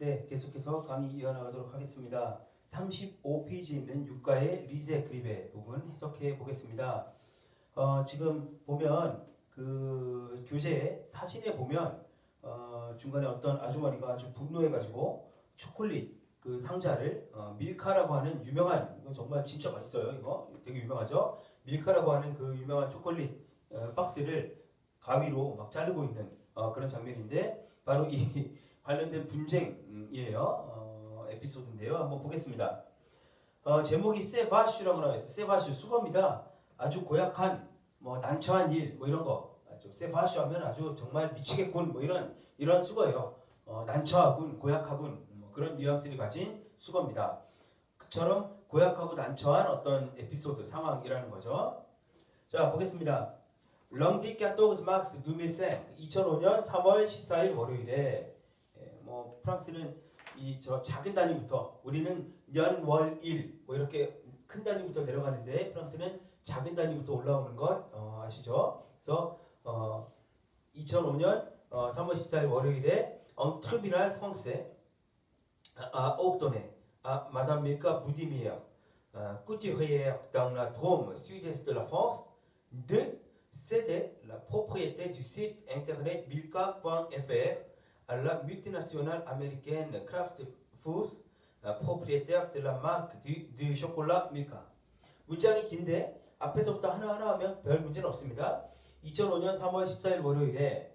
네, 계속해서 강의 이어나가도록 하겠습니다. 35페이지에 있는 유가의 리제 그립의 부분 해석해 보겠습니다. 지금 보면 그 교재 사진에 보면 중간에 어떤 아주머니가 아주 분노해가지고 초콜릿 그 상자를 밀카라고 하는 유명한, 이거 정말 진짜 맛있어요. 이거 되게 유명하죠. 밀카라고 하는 그 유명한 초콜릿 박스를 가위로 막 자르고 있는 그런 장면인데, 바로 이 관련된 분쟁이에요. 에피소드인데요. 한번 보겠습니다. 제목이 세바슈라고 나와 있어요. 세바슈 수거입니다. 아주 고약한 뭐 난처한 일 뭐 이런 거. 세바슈 하면 아주 정말 미치겠군 뭐 이런 수거예요. 난처하군, 고약하군 뭐 그런 뉘앙스를 가진 수거입니다. 그처럼 고약하고 난처한 어떤 에피소드 상황이라는 거죠. 자, 보겠습니다. 렁디 까토그 막스 두밀생 2005년 3월 14일 월요일에 뭐 프랑스는 이 저 작은 단위부터, 우리는 년, 월, 일 뭐 이렇게 큰 단위부터 내려가는데 프랑스는 작은 단위부터 올라오는 것 아시죠? 그래서 2005년 3월 14일 월요일에 un tribunal français a ordonné à Madame Milka Boudimière, couturière dans la Drôme sud-est de la France, de céder la propriété du site internet milka.fr à la multinationale américaine Kraft Foods, propriétaire de la marque du chocolat Milka. 문장이 긴데 앞에서부터 하나하나 하면 별 문제는 없습니다. 2005년 3월 14일 월요일에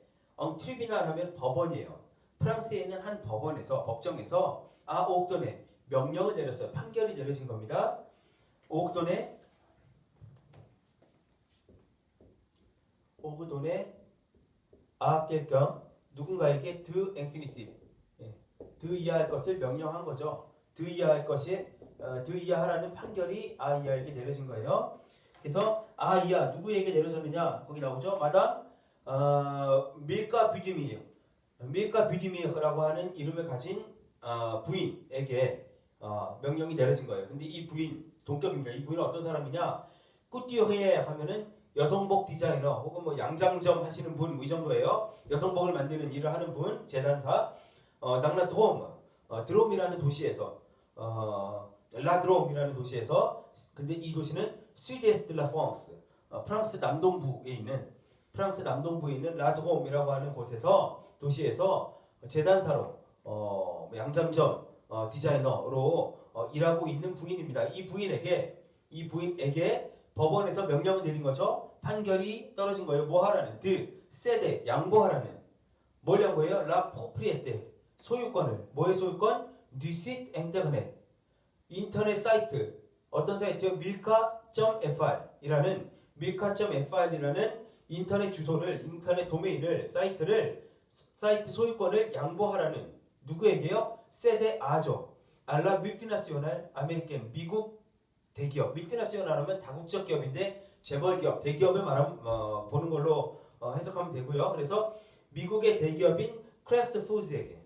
트리비날 하면 법원이에요. 프랑스에 있는 한 법원에서, 법정에서 옥돈에 명령을 내렸어요. 판결이 내려진 겁니다. 옥돈에 quelqu'un, 누군가에게 de infinitive, de 이하할 것을 명령한 거죠. de 이하할 것이 de 이하하라는 판결이 이하에게 내려진 거예요. 그래서 이하 누구에게 내려졌느냐, 거기 나오죠. 마담 밀카 뷰디미르, 밀카 뷰디미르라고 하는 이름을 가진 부인에게 명령이 내려진 거예요. 근데 이 부인 동격입니다. 이 부인은 어떤 사람이냐? 꾸띠오헤 하면은 여성복 디자이너 혹은 뭐 양장점 하시는 분, 뭐 이 정도예요. 여성복을 만드는 일을 하는 분, 재단사. 낭라 드롬, 드롬이라는 도시에서, 라드롬이라는 도시에서, 근데 이 도시는 스위데스트 라 프랑스, 프랑스 남동부에 있는 라드롬이라고 하는 곳에서, 도시에서 재단사로, 양장점 디자이너로 일하고 있는 부인입니다. 이 부인에게 법원에서 명령을 내린 거죠. 판결이 떨어진 거예요. 뭐 하라는? 세대, 양보하라는. 뭘 양보해요? 라 포프리에테, 소유권을. 뭐의 소유권? du site internet, 인터넷 사이트. 어떤 사이트요? milka.fr이라는 인터넷 주소를, 인터넷 도메인을, 사이트 소유권을 양보하라는. 누구에게요? 세대 아죠. 알라 multinational 아메리칸, 미국 대기업. 밀티나시오널 하면 다국적 기업인데 재벌기업, 대기업을 보는 걸로 해석하면 되고요. 그래서 미국의 대기업인 크래프트 푸드에게.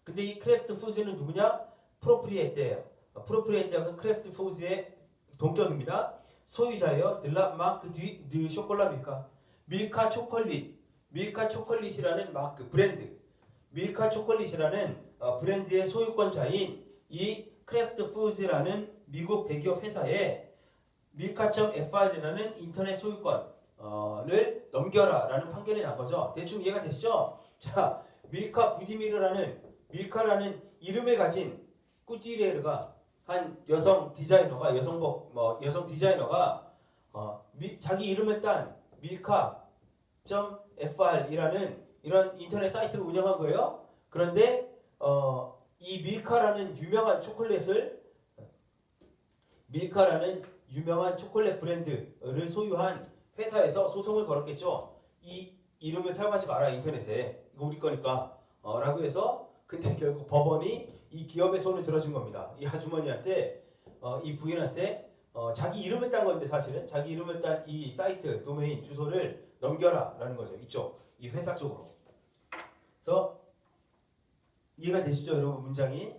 근데 이 크래프트 푸드는 누구냐? 프로프리에테예요. 프로프리에테가 크래프트 푸드의 동격입니다. 소유자예요. 들라 마크 드 쇼콜라 밀카. 밀카 초콜릿이라는 마크, 브랜드. 밀카 초콜릿이라는 브랜드의 소유권자인 이 크래프트 푸드라는 미국 대기업 회사에 milka.fr이라는 인터넷 소유권을 넘겨라라는 판결이 난 거죠. 대충 이해가 되시죠? 자, 밀카라는 이름을 가진 꾸티레르가, 한 여성 디자이너가, 여성 디자이너가 자기 이름을 딴 milka.fr이라는 이런 인터넷 사이트를 운영한 거예요. 그런데 이 밀카라는 유명한 초콜릿 브랜드를 소유한 회사에서 소송을 걸었겠죠. 이 이름을 사용하지 마라, 인터넷에. 이거 우리 거니까. 라고 해서, 근데 결국 법원이 이 기업의 손을 들어준 겁니다. 이 아주머니한테, 이 부인한테, 자기 이름을 딴 건데 사실은, 자기 이름을 딴 이 사이트, 도메인, 주소를 넘겨라, 라는 거죠. 이 회사 쪽으로. 그래서, 이해가 되시죠, 여러분, 문장이?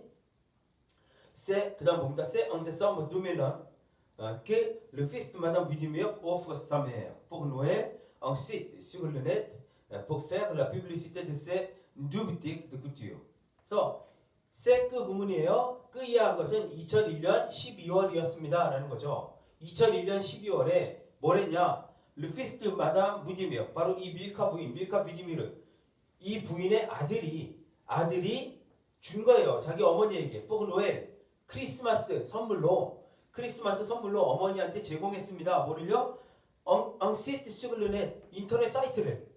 그 다음 봅니다. C'est en décembre 2001 que le fils de Madame Budimir offre sa mère pour Noël un site sur le net pour faire la publicité de ses deux boutiques de couture. 그래서 세크 구문이에요. 끄이한 것은 2001년 12월이었습니다. 라는 거죠. 2001년 12월에 뭘 했냐? 르피스트 마담 부디미르, 바로 이 밀카 부인, 밀카 부디미르, 이 부인의 아들이 준 거예요. 자기 어머니에게 포그노엘 크리스마스 선물로 어머니한테 제공했습니다. 뭐를요? 엉시트 스글르넷 인터넷 사이트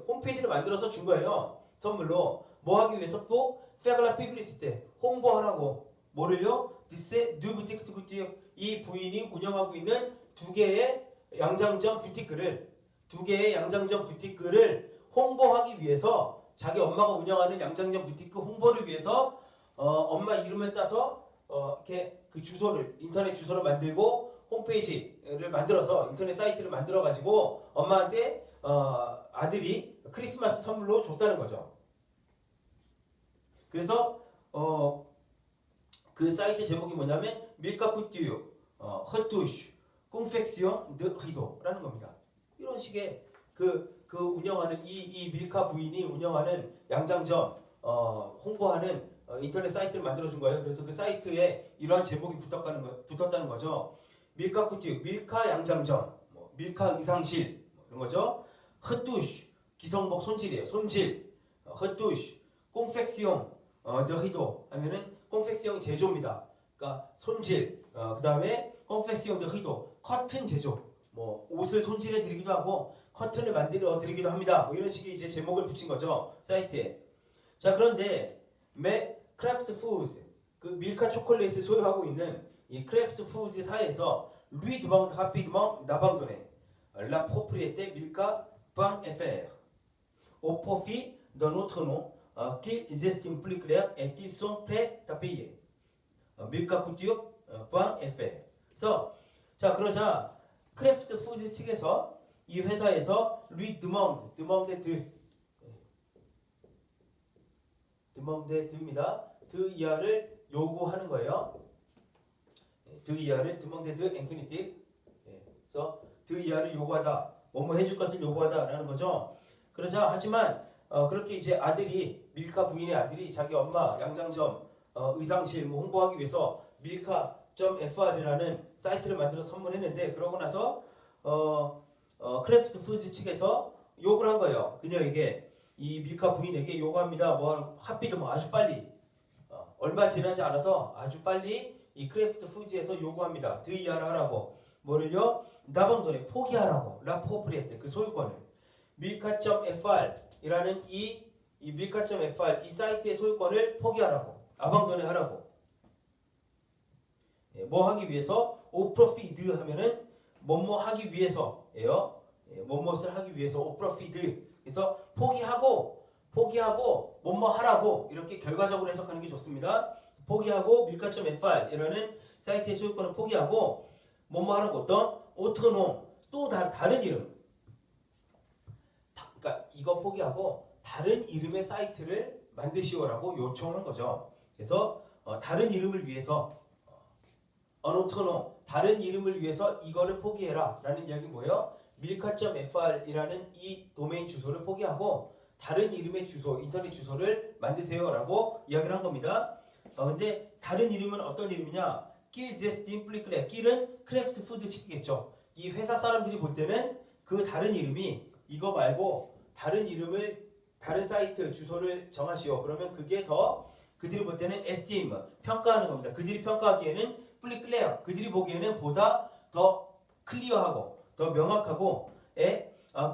홈페이지를 만들어서 준 거예요. 선물로 뭐 하기 위해서? 또 페글라 피블리시테 홍보하라고. 뭐를요? 디세 두 부티크 투구티요. 이 부인이 운영하고 있는 두 개의 양장점 부티크를 홍보하기 위해서, 자기 엄마가 운영하는 양장점 부티크 홍보를 위해서 엄마 이름을 따서 이렇게 그 주소를, 인터넷 주소를 만들고 홈페이지를 만들어서 인터넷 사이트를 만들어 가지고 엄마한테 아들이 크리스마스 선물로 줬다는 거죠. 그래서 그 사이트 제목이 뭐냐면 밀카 쿠티유 허투슈 꽁펙시옹 드 리도라는 겁니다. 이런 식의 그 운영하는 이 밀카 부인이 운영하는 양장점 홍보하는 인터넷 사이트를 만들어준 거예요. 그래서 그 사이트에 이러한 제목이 붙었다는 거죠. 밀카 쿠티유, 밀카 양장점, 밀카 의상실 이런 거죠. 허투슈 기성복 손질이에요. 손질. 허투슈 꽁펙시옹 드 리도 하면은 꽁펙시옹 제조입니다. 그러니까 손질. 그 다음에 꽁펙시옹 드 리도 커튼 제조. 뭐 옷을 손질해 드리기도 하고 커튼을 만들어 드리기도 합니다. 뭐 이런 식의 이제 제목을 붙인 거죠. 사이트에. 자, 그런데 크래프트 푸드, 그 밀카 초콜릿을 소유하고 있는 이 크래프트 푸드 사에서 루이 드방 하피드망 나방도네 라 프로프리에테 밀카 빵 에페르 au profit d'un autre nom qu'ils estiment plus clair et qu'ils sont prêts à payer. milkacouture.fr. 그래서 자, 그러자 크래프트 푸드 측에서 이 회사에서 루이 드멍데드입니다. 드이하를 요구하는 거예요. 드이하를 드멍데드 인피니티브. 그래서 드이하를 요구하다, 뭐뭐 해줄 것을 요구하다라는 거죠. 그러자 하지만 그렇게 이제 아들이, 밀카 부인의 아들이 자기 엄마 양장점 의상실 뭐 홍보하기 위해서 밀카.fr이라는 사이트를 만들어 선물했는데, 그러고 나서 크래프트 푸드 측에서 욕을 한 거예요. 그녀에게, 이 밀카 부인에게 요구합니다. 뭐 하필도 뭐 아주 빨리 얼마 지나지 않아서 아주 빨리 이 크래프트 푸드에서 요구합니다. 드이하라 하라고. 뭐를요? 나방돈에 포기하라고. 라포프리에테 그 소유권을. 밀카.fr이라는 이 밀카.fr 이 사이트의 소유권을 포기하라고. 아방돈에 하라고. 뭐 하기 위해서? 오프로피드 하면은 뭐뭐 하기 위해서예요. 뭐뭐를 하기 위해서 오프로피드. 그래서 포기하고 뭐뭐 하라고, 이렇게 결과적으로 해석하는 게 좋습니다. 포기하고 밀카.fr이라는 사이트의 소유권을 포기하고 뭐뭐 하라고. 어떤 오토놈, 또 다른 이름. 그러니까 이거 포기하고 다른 이름의 사이트를 만드시오라고 요청한 거죠. 그래서 다른 이름을 위해서 어노토노, 다른 이름을 위해서 이거를 포기해라 라는 이야기 뭐예요? 밀카.fr이라는 이 도메인 주소를 포기하고 다른 이름의 주소, 인터넷 주소를 만드세요 라고 이야기를 한 겁니다. 근데 다른 이름은 어떤 이름이냐? 끼제스팀플리크레, 끼는 크래프트 푸드 측이겠죠. 이 회사 사람들이 볼 때는 그 다른 이름이 이거 말고 다른 이름을, 다른 사이트 주소를 정하시오. 그러면 그게 더, 그들이 볼 때는 에스팀, 평가하는 겁니다. 그들이 평가하기에는 플리클레어, 그들이 보기에는 보다 더 클리어하고 더 명확하고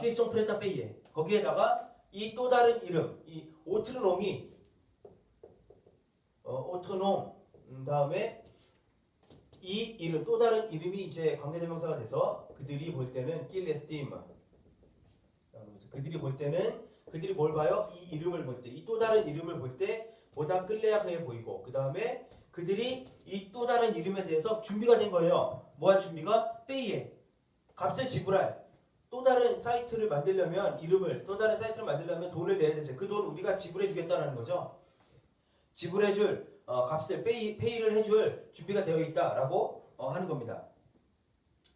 끼송 프레타페이에, 거기에다가 이 또 다른 이름, 이 오트르농이 오트르농 다음에 이 이름, 또 다른 이름이 이제 관계대명사가 돼서 그들이 볼 때는 낄레스팀, 그들이 볼 때는, 그들이 뭘 봐요? 이 이름을 볼 때, 이 또 다른 이름을 볼 때 보다 끌레하게 보이고, 그 다음에 그들이 이 또 다른 이름에 대해서 준비가 된 거예요. 뭐할 준비가? 페이에, 값을 지불할. 또 다른 사이트를 만들려면, 이름을, 또 다른 사이트를 만들려면 돈을 내야 되죠. 그 돈 우리가 지불해 주겠다는 거죠. 지불해 줄 값을, 페이를 해줄 준비가 되어 있다라고 하는 겁니다.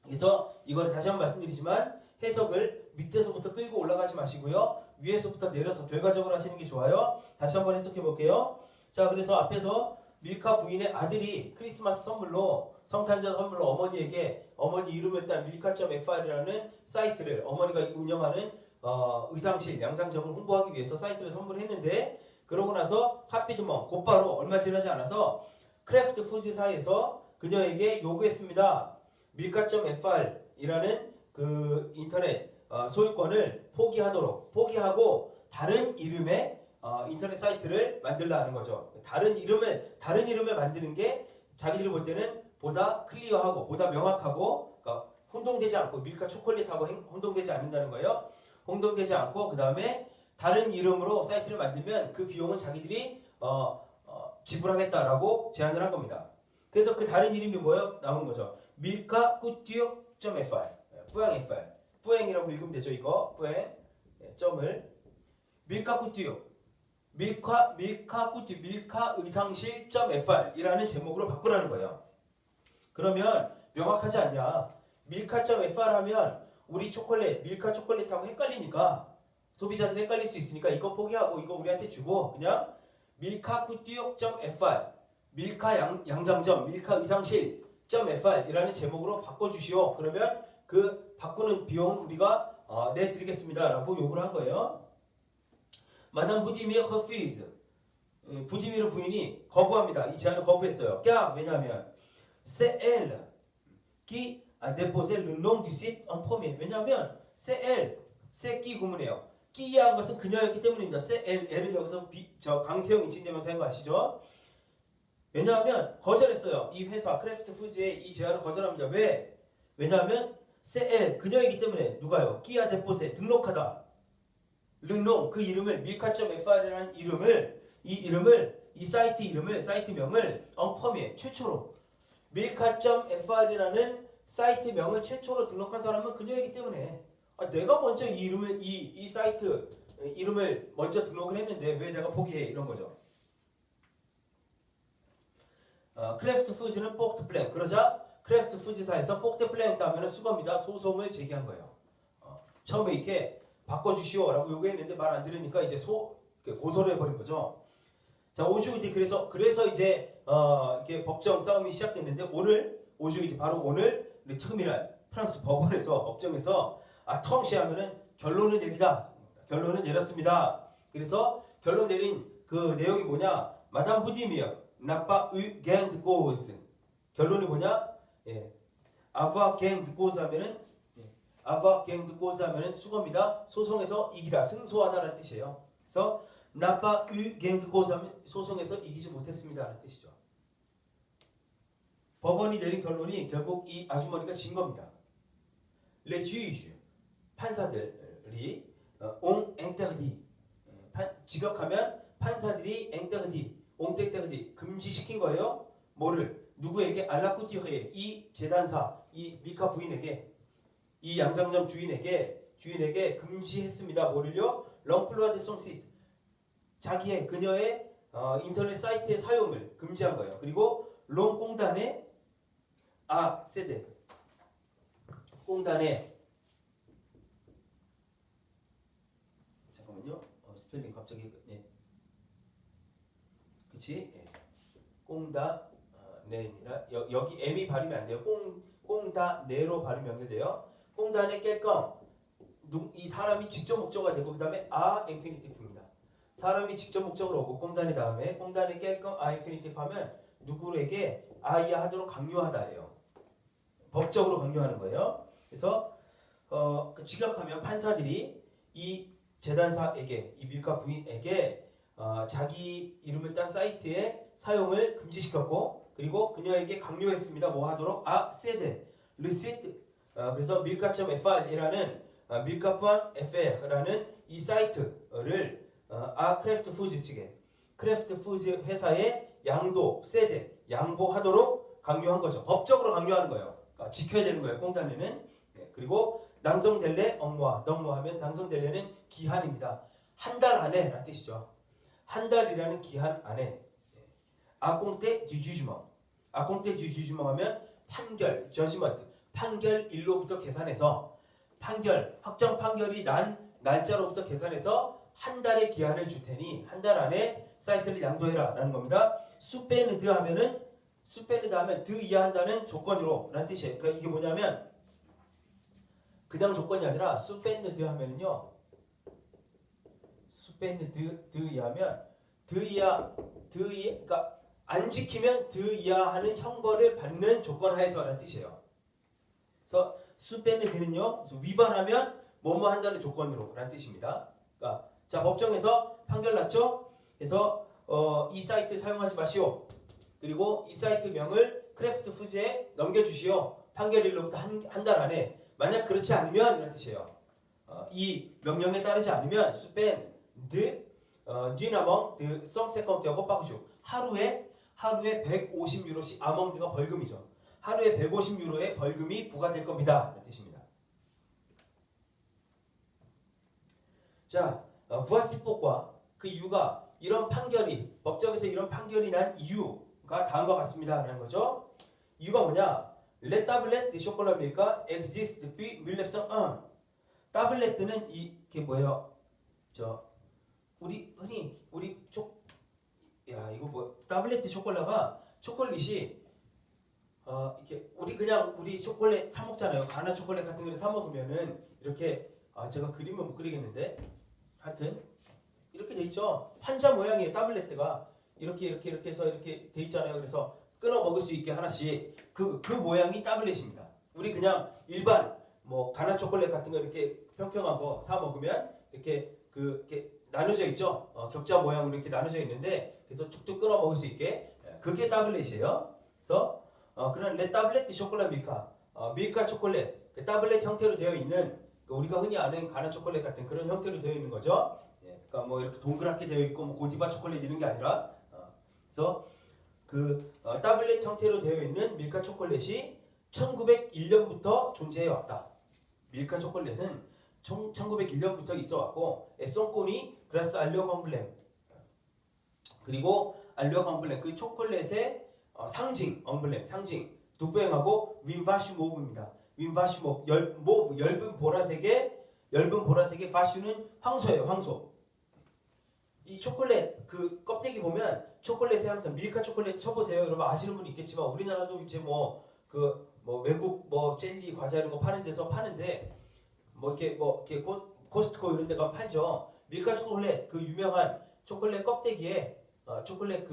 그래서 이걸 다시 한번 말씀드리지만, 해석을 밑에서부터 끌고 올라가지 마시고요. 위에서부터 내려서 결과적으로 하시는 게 좋아요. 다시 한번 해석해 볼게요. 자, 그래서 앞에서 밀카 부인의 아들이 크리스마스 선물로 성탄절 선물로 어머니에게 어머니 이름을 딴 밀카.fr이라는 사이트를 어머니가 운영하는 의상실 양상점을 홍보하기 위해서 사이트를 선물했는데 그러고 나서 하피드먼 곧바로 얼마 지나지 않아서 크래프트 푸드사에서 그녀에게 요구했습니다. 밀카.fr이라는 그 인터넷 소유권을 포기하고 다른 이름의 인터넷 사이트를 만들라 하는 거죠. 다른 이름을 만드는 게 자기들이 볼 때는 보다 클리어하고 보다 명확하고 그러니까 혼동되지 않고 밀카 초콜릿하고 혼동되지 않는다는 거예요. 혼동되지 않고 그 다음에 다른 이름으로 사이트를 만들면 그 비용은 자기들이 지불하겠다라고 제안을 한 겁니다. 그래서 그 다른 이름이 뭐예요? 나오는 거죠. 밀카꾸띠역.fr 뿌양fr 뿌양이라고 읽으면 되죠. 이거 뿌양 점을 밀카꾸띠역 밀카의상실.fr 이라는 제목으로 바꾸라는 거예요. 그러면 명확하지 않냐? 밀카.fr 하면 우리 초콜릿, 밀카 초콜릿하고 헷갈리니까 소비자들이 헷갈릴 수 있으니까 이거 포기하고 이거 우리한테 주고 그냥 밀카꾸띠역.fr 밀카 양장점, 밀카 의상실.fr 이라는 제목으로 바꿔주시오. 그러면 그 바꾸는 비용은 우리가 내드리겠습니다 라고 요구를 한 거예요. 마담 부디미르 허피즈 부디미르 부인이 거부합니다. 이 제안을 거부했어요. 왜냐하면 c'est elle qui a déposé le nom du site en premier. 왜냐하면 c'est elle, c'est qui 구문이에요. 끼한 것은 그녀였기 때문입니다. c'est elle, el은 여기서 강세형 인칭대명사인 거 아시죠? 왜냐하면 거절했어요. 이 회사 크래프트 푸드의 이 제안을 거절합니다. 왜? 왜냐하면 c'est elle, 그녀이기 때문에 누가요? qui a déposé, 등록하다. 르농 그 이름을 밀카.fr이라는 이 사이트 이름을 사이트명을 엉펌에 최초로 밀카.fr이라는 사이트명을 최초로 등록한 사람은 그녀이기 때문에 내가 먼저 이 사이트 이름을 먼저 등록을 했는데 왜 내가 포기해 이런 거죠. 크래프트 푸드는 포크트 플랜 그러자 크래프트 푸드사에서 포크트 플랜 다음에는 수거입니다. 소송을 제기한 거예요. 처음에 이렇게 바꿔주시오라고 요구했는데 말 안 들으니까 이제 고소를 해버린 거죠. 자, 오주이디 그래서 이제 이렇게 법정 싸움이 시작됐는데 오주이디 바로 오늘 트미랄 프랑스 법원에서 법정에서 텅시하면은 결론을 내렸습니다. 그래서 결론 내린 그 내용이 뭐냐? 마담 부디미어 나빠 겐드 고즈 결론이 뭐냐? 아부아 겐드 고즈 하면은 아부아 겐드 고즈 하면은 수거입니다. 소송에서 이기다, 승소하다라는 뜻이에요. 그래서 나빠 겐드 고즈 하면 소송에서 이기지 못했습니다라는 뜻이죠. 법원이 내린 결론이 결국 이 아주머니가 진 겁니다. Les juges 판사들이 옹 앵따그디 직역하면 판사들이 앵따그디 옹땡따그디 금지시킨 거예요. 뭐를? 누구에게? 알라쿠티흐에 이 재단사 이 밀카 부인에게 이 양장점 주인에게 금지했습니다. 뭐를요? 렁플루아 데 송시트 자기의 그녀의 인터넷 사이트의 사용을 금지한 거예요. 그리고 롱공단의 세대 공단의 잠깐만요. 스펠링 갑자기 그치? 꽁다네입니다. 여기 M이 발음이 안 돼요. 꽁다네로 발음이 연결돼요. 꽁다네 깰껌 이 사람이 직접 목적어가 되고 그 다음에 인피니티브입니다. 사람이 직접 목적으로 오고 꽁다네 다음에 꽁다네 깰껌 인피니티브 하면 누구에게 이하 하도록 강요하다예요. 법적으로 강요하는 거예요. 그래서 직역하면 판사들이 이 재단사에게 이 밀카 부인에게 자기 이름을 딴 사이트의 사용을 금지시켰고 그리고 그녀에게 강요했습니다. 뭐 하도록? 세데 르시트 그래서 밀카.fr이라는 밀카.fr라는 이 사이트를 크래프트 푸드 측에 크래프트 푸드 회사에 양보하도록 강요한 거죠. 법적으로 강요하는 거예요. 그러니까 지켜야 되는 거예요. 꽁단에는. 그리고 낭성델레 넉모하면 낭성델레는 기한입니다. 한 달 안에 라는 뜻이죠. 한 달이라는 기한 안에 아공테 뒤주주먼 하면 판결 저지먼트 판결일로부터 계산해서 확정 판결이 난 날짜로부터 계산해서 한 달의 기한을 줄 테니 한 달 안에 사이트를 양도해라 라는 겁니다. 수페르드 하면은 수페르드 하면 드 이하한다는 조건으로 라는 뜻이에요. 그러니까 이게 뭐냐면 그냥 조건이 아니라 수페르드 하면은요. 수페르드 드 이하면 그러니까 안 지키면 드 이하하는 형벌을 받는 조건 하에서라는 뜻이에요. 그래서 수페르드는요. 위반하면 뭐뭐 한다는 조건으로 라는 뜻입니다. 그러니까 자 법정에서 판결 났죠. 그래서 이 사이트 사용하지 마시오. 그리고 이 사이트 명을 크래프트 푸즈에 넘겨주시오. 판결일로부터 한 달 안에. 만약 그렇지 않으면 이런 뜻이에요. 이 명령에 따르지 않으면 수펜 뉘나멍 썸세컨트 호박주 하루에 150유로씩 아멍드가 벌금이죠. 하루에 150유로의 벌금이 부과될 겁니다. 이런 뜻입니다. 자, 부하시법과 그 이유가 이런 판결이 법정에서 이런 판결이 난 이유가 다음과 같습니다. 라는 거죠. 이유가 뭐냐? Les tablettes de chocolat Milka existent depuis 1901. 타블레트는 이게 뭐예요? 우리 흔히 이거 뭐 타블레트 초콜라가 초콜릿이 이렇게 우리 초콜릿 사 먹잖아요. 가나 초콜릿 같은 거를 사 먹으면은 이렇게 제가 그림은 못 그리겠는데 하여튼 이렇게 돼 있죠. 환자 모양이에요. 타블레트가 이렇게 해서 이렇게 돼 있잖아요. 그래서 끊어 먹을 수 있게 하나씩 그 모양이 타블렛입니다. 우리 그냥 일반 뭐 가나 초콜릿 같은 거 이렇게 평평한 거 사 먹으면 이렇게 나눠져 있죠. 격자 모양으로 이렇게 나눠져 있는데 그래서 툭툭 끊어 먹을 수 있게 그게 타블렛이에요. 그래서 그런 레 타블렛 초콜릿 밀카 초콜릿 그 타블렛 형태로 되어 있는 우리가 흔히 아는 가나 초콜릿 같은 그런 형태로 되어 있는 거죠. 그러니까 뭐 이렇게 동그랗게 되어 있고 뭐 고디바 초콜릿 이런 게 아니라 그래서 타블렛 형태로 되어 있는 밀카 초콜릿이 1901년부터 존재해 왔다. 밀카 초콜릿은 1901년부터 있어 왔고 에송코니 그라스 알료 컴블렘 그리고 알료 컴블렘 그 초콜릿의 상징 엉블렘 상징 두부행하고 윈바슈모브입니다. 윈바슈모브 엷은 보라색의 바슈는 황소예요. 황소. 이 초콜릿 그 껍데기 보면 초콜릿에 항상 밀카 초콜릿 쳐보세요. 여러분 아시는 분 있겠지만 우리나라도 이제 뭐 외국 뭐 젤리 과자 이런 거 파는 데서 파는데 이렇게 코스트코 이런 데가 팔죠. 밀카 초콜릿 그 유명한 초콜릿 껍데기에 초콜릿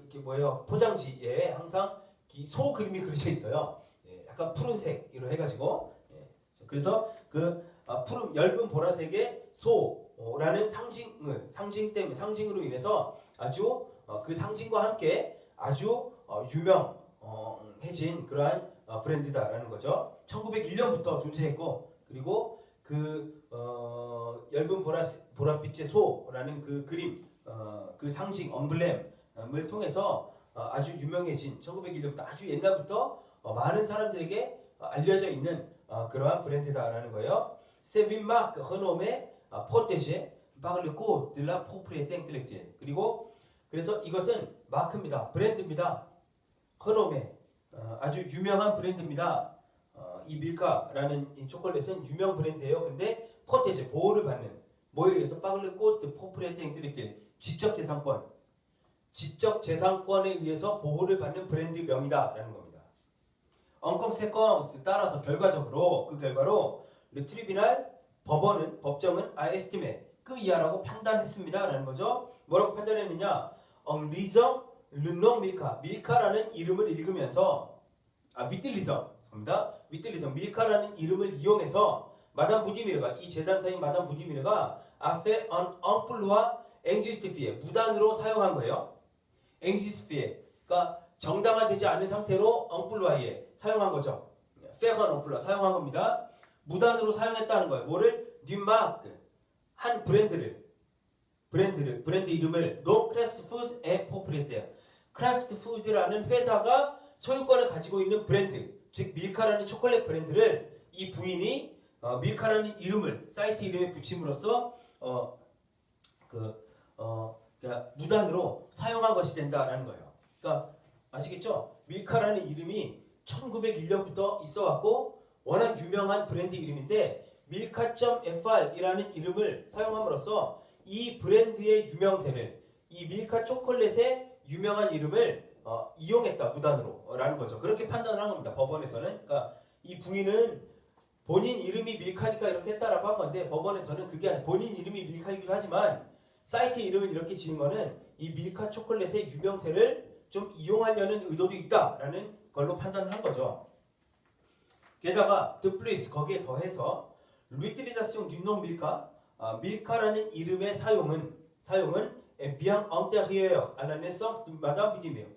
이게 뭐예요? 포장지에 항상 소 그림이 그려져 있어요. 약간 푸른색으로 해가지고 그래서 푸른 엷은 보라색의 소라는 상징으로 인해서 아주 그 상징과 함께 아주 유명해진 그러한 브랜드다라는 거죠. 1901년부터 존재했고 그리고 엷은 보랏빛의 소라는 그 그림 그 상징 엠블렘을 통해서 아주 유명해진 1901년부터 아주 옛날부터 많은 사람들에게 알려져 있는 그러한 브랜드다라는 거예요. 세빈마크 허놈의 포테제 바글리코 들라 포프리에테 인텔렉트 그리고 그래서 이것은 마크입니다. 브랜드입니다. 허놈의 아주 유명한 브랜드입니다. 이 밀카라는 이 초콜릿은 유명 브랜드예요. 근데 포테제 보호를 받는 뭐에 의해서 바글리코 포프리에테 인텔렉트 지적 재산권에 의해서 보호를 받는 브랜드명이다라는 겁니다. 엉컹세컨스 따라서 결과로 르트리비날 법정은 에스티메 그 이하라고 판단했습니다라는 거죠. 뭐라고 판단했느냐? 리정 르농 밀카라는 이름을 읽으면서 위틀리정 밀카라는 이름을 이용해서 마담 부디미르가 이 재단사인 마담 부디미르가 아페 엉플루와 앵지스티피에 무단으로 사용한 거예요. 앵지스티피에 그러니까 정당화되지 않은 상태로 엉플루아에 사용한 거죠. 페건 엉플루아 사용한 겁니다. 무단으로 사용했다는 거예요. 뭐를? 뉴마크 한 브랜드 이름을 노 크래프트 푸즈 에 포프리에테요. 크래프트 푸즈라는 회사가 소유권을 가지고 있는 브랜드, 즉 밀카라는 초콜릿 브랜드를 이 부인이 밀카라는 이름을 사이트 이름에 붙임으로써 그러니까 무단으로 사용한 것이 된다라는 거예요. 그러니까 아시겠죠? 밀카라는 이름이 1901년부터 있어왔고 워낙 유명한 브랜드 이름인데 밀카.fr이라는 이름을 사용함으로써 이 브랜드의 유명세를 이 밀카 초콜릿의 유명한 이름을 이용했다 무단으로 라는 거죠. 그렇게 판단을 한 겁니다. 법원에서는. 그러니까 이 부인은 본인 이름이 밀카니까 이렇게 했다라고 한 건데 법원에서는 그게 아니라 본인 이름이 밀카이기도 하지만 사이트 이름을 이렇게 지은 거는 이 밀카 초콜릿의 유명세를 좀 이용하려는 의도도 있다라는 걸로 판단을 한 거죠. 게다가 de plus 거기에 더해서 l'utilisation du nom 밀카 밀카라는 이름의 사용은 bien antérieure à la naissance de Madame Budimeau.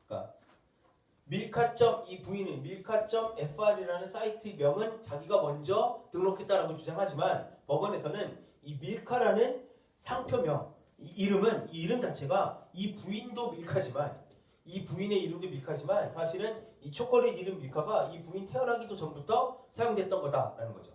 그러니까 이 부인은 밀카.fr이라는 사이트 명은 자기가 먼저 등록했다라고 주장하지만 법원에서는 이 밀카라는 상표명, 이 이름 자체가 이 부인도 밀카지만 이 부인의 이름도 밀카지만 사실은 이 초콜릿 이름 밀카가 이 부인 태어나기도 전부터 사용됐던 거다라는 거죠.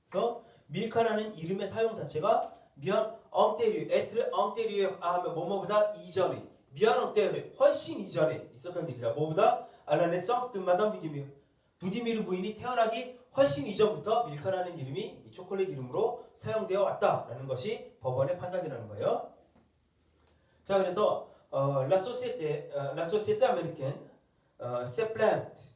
그래서 밀카라는 이름의 사용 자체가 bien antérieur, être antérieur 하면 뭐뭐보다 이전에 bien antérieur 훨씬 이전에 있었던 일이다. 뭐보다 à la naissance de Madame Budimeau. 부디미르 부인이 태어나기 훨씬 이전부터 밀카라는 이름이 이 초콜릿 이름으로 사용되어 왔다라는 것이 법원의 판단이라는 거예요. 자, 그래서 la société américaine s'est plainte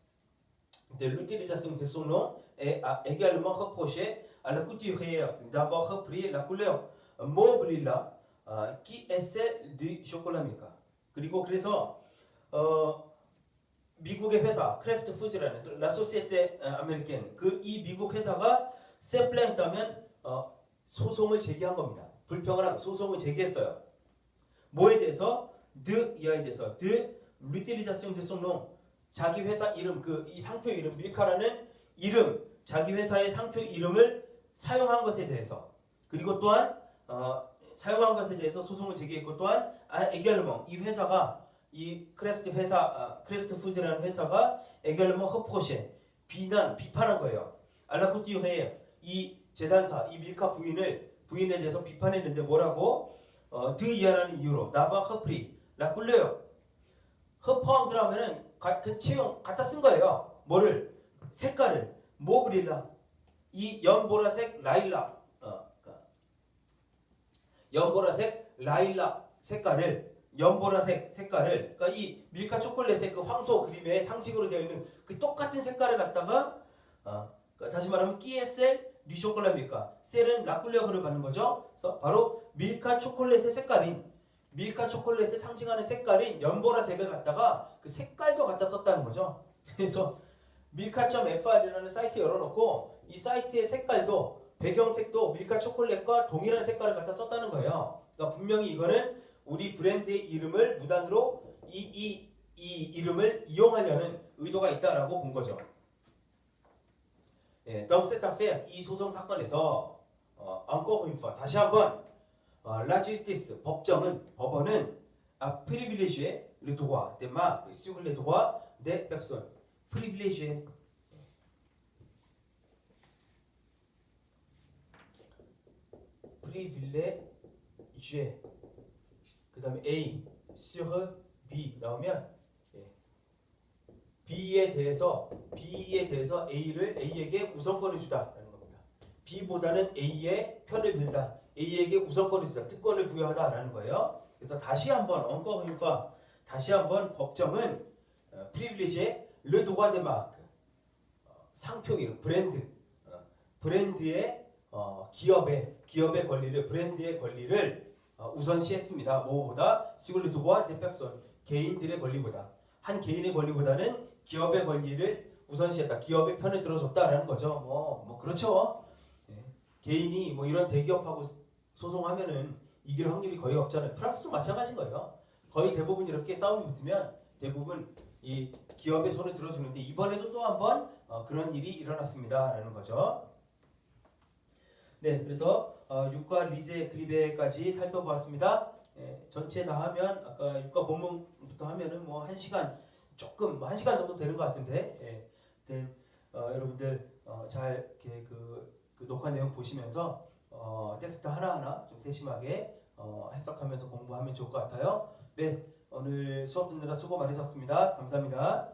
de l'utilisation de son nom et a également reproché à la couturière d'avoir repris la couleur mauve lilas qui est celle du chocolat Milka. 그리고 그래서 미국의 회사 크래프트 푸즈라는 라 소시에테 아메리칸 이 미국 회사가 세플랜트하면 소송을 제기한 겁니다. 불평을 하고 소송을 제기했어요. 뭐에 대해서? 이하에 대해서 l'utilisation de son nom 자기 회사 이름 이 상표 이름 밀카라는 이름 자기 회사의 상표 이름을 사용한 것에 대해서 그리고 또한 사용한 것에 대해서 소송을 제기했고 또한 également 이 회사가 이 크래프트 푸즈라는 회사가 également reproché 비판한 거예요. 알라쿠티오헤 이 재단사 이 밀카 부인에 대해서 비판했는데 뭐라고? 이하라는 이유로 나바 허프리 라꿀레요 허퍼함들 하면은 그 채용 갖다 쓴 거예요. 뭐를? 색깔을 모브릴라 이 연보라색 라일락 연보라색 라일락 색깔을 그러니까 이 밀카 초콜릿의 그 황소 그림의 상징으로 되어 있는 그 똑같은 색깔을 갖다가 그러니까 다시 말하면 끼에셀 리쇼콜라 밀카 셀은 라꿀레어를 받는 거죠. 그래서 바로 밀카 초콜릿의 색깔인 밀카 초콜릿을 상징하는 색깔인 연보라색을 갖다가 그 색깔도 갖다 썼다는 거죠. 그래서 밀카.fr이라는 사이트 열어놓고 이 사이트의 색깔도 배경색도 밀카 초콜릿과 동일한 색깔을 갖다 썼다는 거예요. 그러니까 분명히 이거는 우리 브랜드의 이름을 무단으로 이 이름을 이용하려는 의도가 있다라고 본 거죠. 예, dans cette affaire 이 소송 사건에서 encore une fois 다시 한번 la justice 법원은 a privilégié le droit des marques sur les droits des personnes. privilégié 그 다음에 A sur B 나오면 B에 대해서 A에게 우선권을 주다라는 겁니다. B보다는 A의 편을 들다. A에게 우선권을 주다. 특권을 부여하다라는 거예요. 그래서 다시 한번 법정은 privilégié le droit de marque 상표 이름 브랜드의 기업의 권리를 브랜드의 권리를 우선시했습니다. 뭐보다 sur le droit des personnes 개인들의 권리보다 한 개인의 권리보다는 기업의 권리를 우선시했다. 기업의 편을 들어줬다라는 거죠. 뭐 그렇죠. 예. 개인이 뭐 이런 대기업하고 소송하면은 이길 확률이 거의 없잖아요. 프랑스도 마찬가지인 거예요. 거의 대부분 이렇게 싸움이 붙으면 대부분 이 기업의 손을 들어주는데 이번에도 또 한번 그런 일이 일어났습니다라는 거죠. 네, 그래서 유가 리제 그리베까지 살펴보았습니다. 예, 전체 다 하면 아까 유가 본문부터 하면은 뭐 1시간 조금 1시간 정도 되는 것 같은데 여러분들 잘 이렇게 그 녹화 내용 보시면서 텍스트 하나하나 좀 세심하게 해석하면서 공부하면 좋을 것 같아요. 네, 오늘 수업 듣느라 수고 많으셨습니다. 감사합니다.